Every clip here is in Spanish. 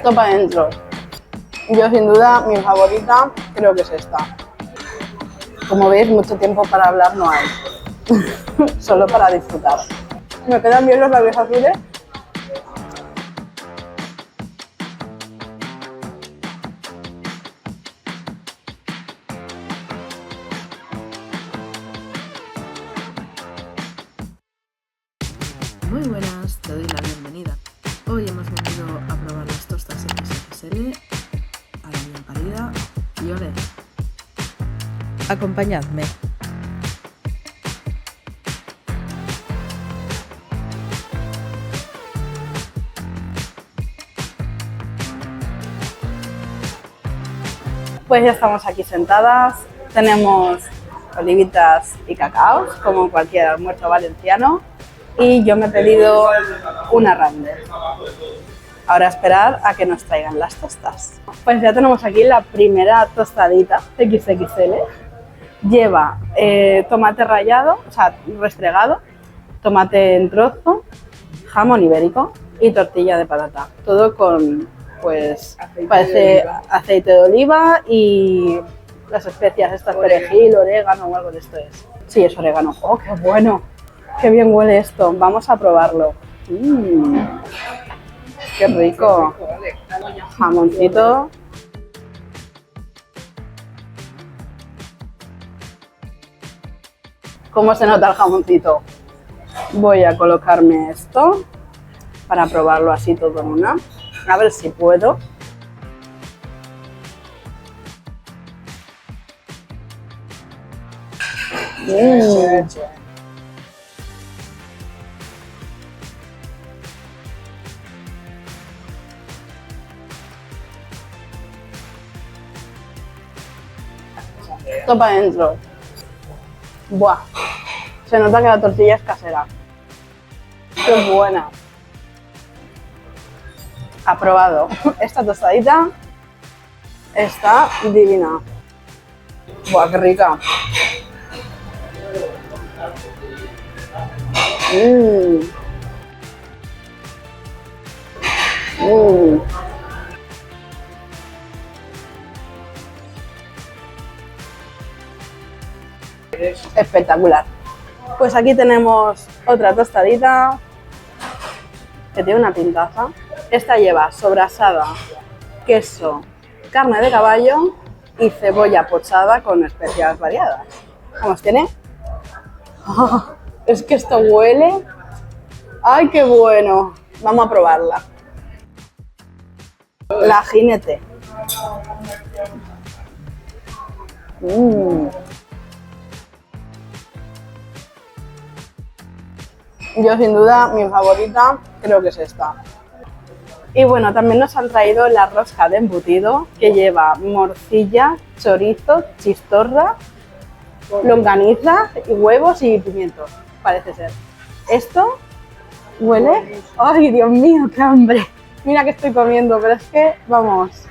Topa adentro. Yo sin duda mi favorita creo que es esta. Como veis, mucho tiempo para hablar no hay. Solo para disfrutar. Me quedan bien los labios azules. Muy buenas, te doy la bienvenida. Hoy hemos venido a probar las tostas XXL a la bien parida y olé. Acompañadme. Pues ya estamos aquí sentadas. Tenemos olivitas y cacaos, como cualquier almuerzo valenciano. Y yo me he pedido una Randall. Ahora a esperar a que nos traigan las tostas. Pues ya tenemos aquí la primera tostadita XXL. Lleva tomate rallado, o sea, restregado, tomate en trozo, jamón ibérico y tortilla de patata. Todo con, pues, parece aceite de oliva y las especias estas, perejil, orégano o algo de esto es. Sí, es orégano. ¡Oh, qué bueno! ¡Qué bien huele esto! Vamos a probarlo. ¡Qué rico! Jamoncito. ¿Cómo se nota el jamoncito? Voy a colocarme esto para probarlo así todo en una. A ver si puedo. Topa adentro. Buah. Se nota que la tortilla es casera. ¡Qué buena! Aprobado. Esta tostadita está divina. ¡Buah, qué rica! Espectacular. Pues aquí tenemos otra tostadita que tiene una pintaza. Esta lleva sobrasada, queso, carne de caballo y cebolla pochada con especias variadas. Vamos, tiene... ¡Oh! Es que esto huele... ¡Ay, qué bueno! Vamos a probarla. La jinete. Yo sin duda mi favorita creo que es esta. Y bueno, también nos han traído la rosca de embutido que lleva morcilla, chorizo, chistorra, longaniza, y huevos y pimientos, parece ser. Esto huele... ¡Ay, Dios mío, qué hambre! Mira que estoy comiendo, pero es que, vamos,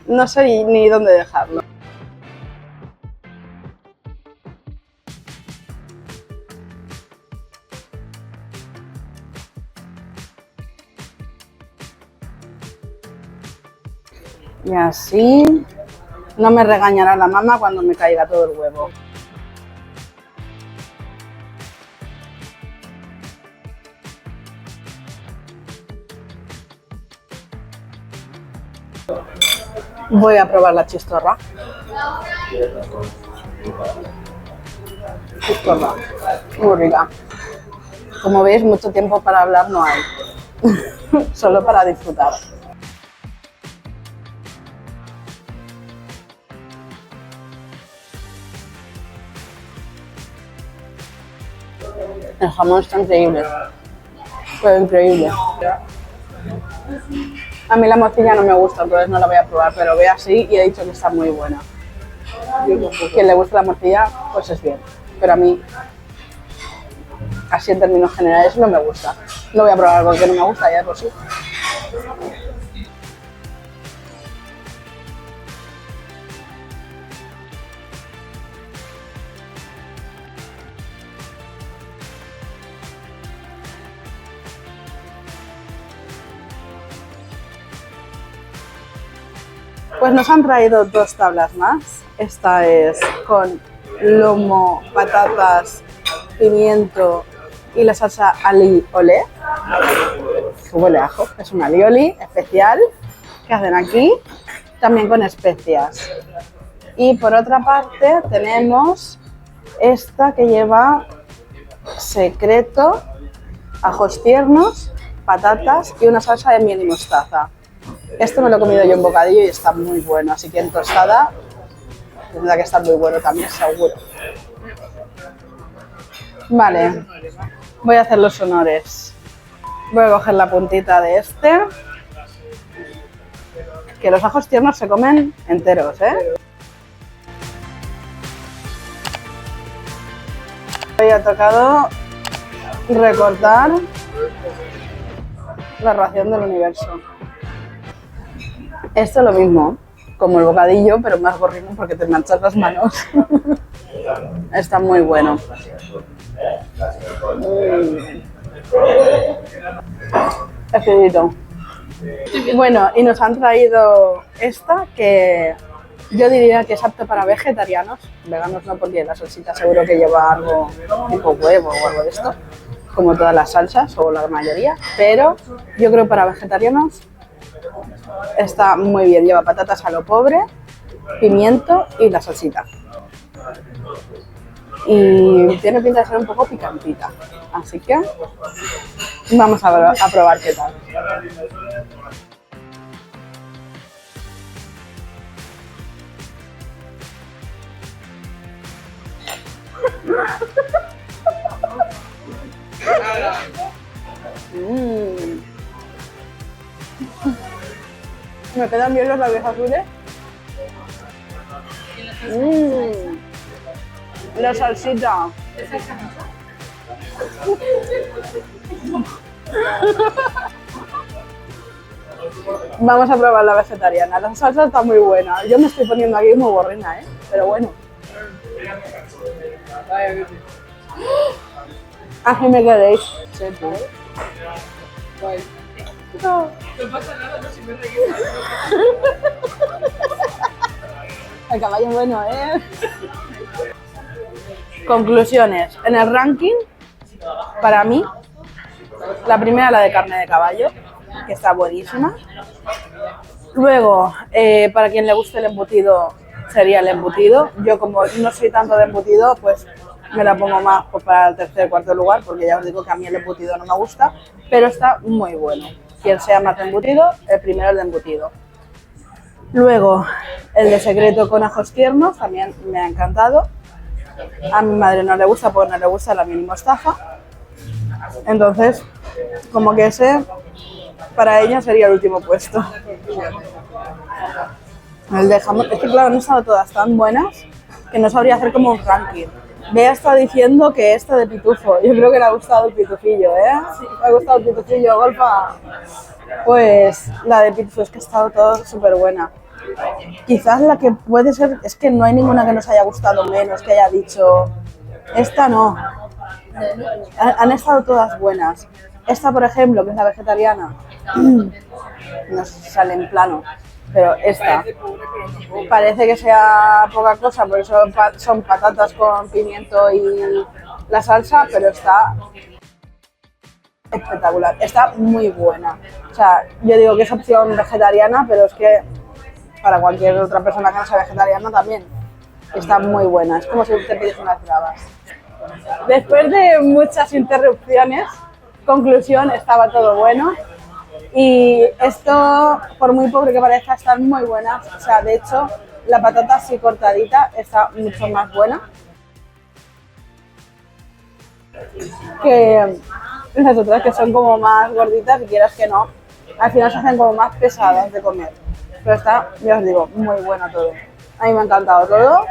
no sé ni dónde dejarlo. Y así no me regañará la mamá cuando me caiga todo el huevo. Voy a probar la chistorra. Chistorra, muy rica. Como veis, mucho tiempo para hablar no hay. Solo para disfrutar. El jamón está increíble. Pero increíble. A mí la morcilla no me gusta, entonces no la voy a probar, pero ve así y he dicho que está muy buena. Quien le gusta la morcilla, pues es bien. Pero a mí, así en términos generales, no me gusta. No voy a probar algo que no me gusta, ya por sí. Pues nos han traído 2 tablas más. Esta es con lomo, patatas, pimiento y la salsa alioli, que huele a ajo. Es un alioli especial que hacen aquí, también con especias. Y por otra parte tenemos esta que lleva secreto, ajos tiernos, patatas y una salsa de miel y mostaza. Esto me lo he comido yo en bocadillo y está muy bueno, así que en tostada tendrá que estar muy bueno también, seguro. Vale, voy a hacer los honores. Voy a coger la puntita de este. Que los ajos tiernos se comen enteros, ¿eh? Hoy ha tocado recortar la ración del universo. Esto es lo mismo, como el bocadillo, pero más gorrino porque te manchas las manos. Está muy bueno. Exquisito. Bueno, y nos han traído esta que yo diría que es apta para vegetarianos. Veganos no, porque la salsita seguro que lleva algo tipo huevo o algo de esto, como todas las salsas o la mayoría, pero yo creo que para vegetarianos está muy bien. Lleva patatas a lo pobre, pimiento y la salsita. Y tiene pinta de ser un poco picantita, así que vamos a probar qué tal. Me quedan bien los labios azules. La salsita. Vamos a probar la vegetariana. La salsa está muy buena. Yo me estoy poniendo aquí muy gorrina, ¿eh? Pero bueno. Así me queréis. No pasa nada, no, si me reí. El caballo es bueno, ¿eh? Conclusiones. En el ranking, para mí, la primera la de carne de caballo, que está buenísima. Luego, para quien le guste el embutido, sería el embutido. Yo, como no soy tanto de embutido, pues me la pongo más pues, para el tercer o cuarto lugar, porque ya os digo que a mí el embutido no me gusta, pero está muy bueno. Quien sea más de embutido, el primero el de embutido. Luego, el de secreto con ajos tiernos, también me ha encantado. A mi madre no le gusta porque no le gusta la miel y mostaza. Entonces, como que ese, para ella sería el último puesto. El de jamón, es que claro, no han estado todas tan buenas que no sabría hacer como un ranking. Bea está diciendo que esta de pitufo, yo creo que le ha gustado el pitufillo, ¿eh? Sí, le ha gustado el pitufillo, golfa. Pues la de pitufo es que ha estado todo súper buena. Quizás la que puede ser, es que no hay ninguna que nos haya gustado menos, que haya dicho, esta no. Han estado todas buenas. Esta, por ejemplo, que es la vegetariana, no sale en plano, pero esta parece que sea poca cosa, por eso son patatas con pimiento y la salsa, pero está espectacular, está muy buena. O sea, yo digo que es opción vegetariana, pero es que para cualquier otra persona que no sea vegetariana también está muy buena, es como si te pides unas bravas. Después de muchas interrupciones, conclusión, estaba todo bueno. Y esto, por muy pobre que parezca, están muy buenas. O sea, de hecho, la patata así cortadita está mucho más buena que las otras, que son como más gorditas y quieras que no, al final se hacen como más pesadas de comer. Pero está, ya os digo, muy bueno todo. A mí me ha encantado todo.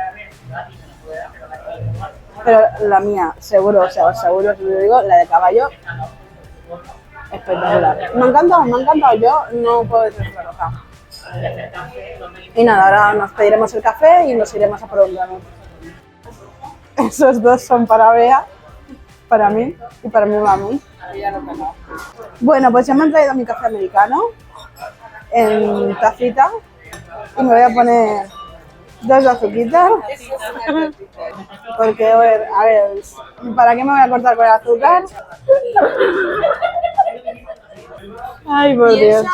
Pero la mía, seguro, o sea, seguro, si lo digo, la de caballo, espectacular. Me ha encantado, yo no puedo decir otra cosa. Y nada, ahora nos pediremos el café y nos iremos a por un donut. Esos dos son para Bea, para mí y para mi mami. Bueno, pues ya me han traído mi café americano en tacita Y me voy a poner 2 de azuquita. Porque, a ver, ¿para qué me voy a cortar con el azúcar? Ay, por Dios.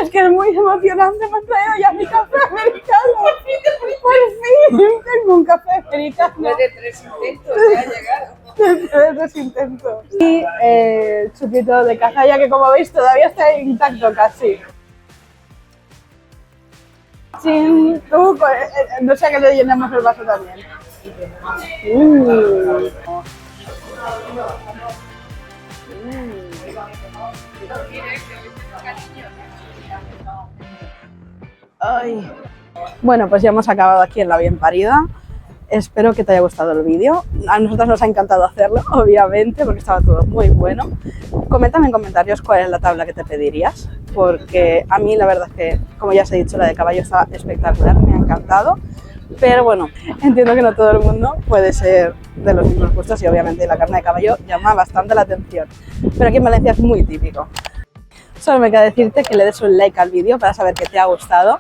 Es que es muy emocionante, me han traído ya mi café americano. Por fin tengo un café americano. Después de 3 intentos ya ha llegado. Después de 3 intentos. Y el chupito de cazalla que, como veis, todavía está intacto casi. Chin, no sé, que le llenamos el vaso también. Ay. Bueno, pues ya hemos acabado aquí en La Bien Parida. Espero que te haya gustado el vídeo. A nosotros nos ha encantado hacerlo, obviamente, porque estaba todo muy bueno. Coméntame en comentarios cuál es la tabla que te pedirías, porque a mí la verdad es que, como ya os he dicho, la de caballo está espectacular, me ha encantado. Pero bueno, entiendo que no todo el mundo puede ser de los mismos gustos y obviamente la carne de caballo llama bastante la atención. Pero aquí en Valencia es muy típico. Solo me queda decirte que le des un like al vídeo para saber que te ha gustado.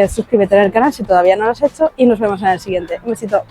Suscríbete en el canal si todavía no lo has hecho y nos vemos en el siguiente. Un besito.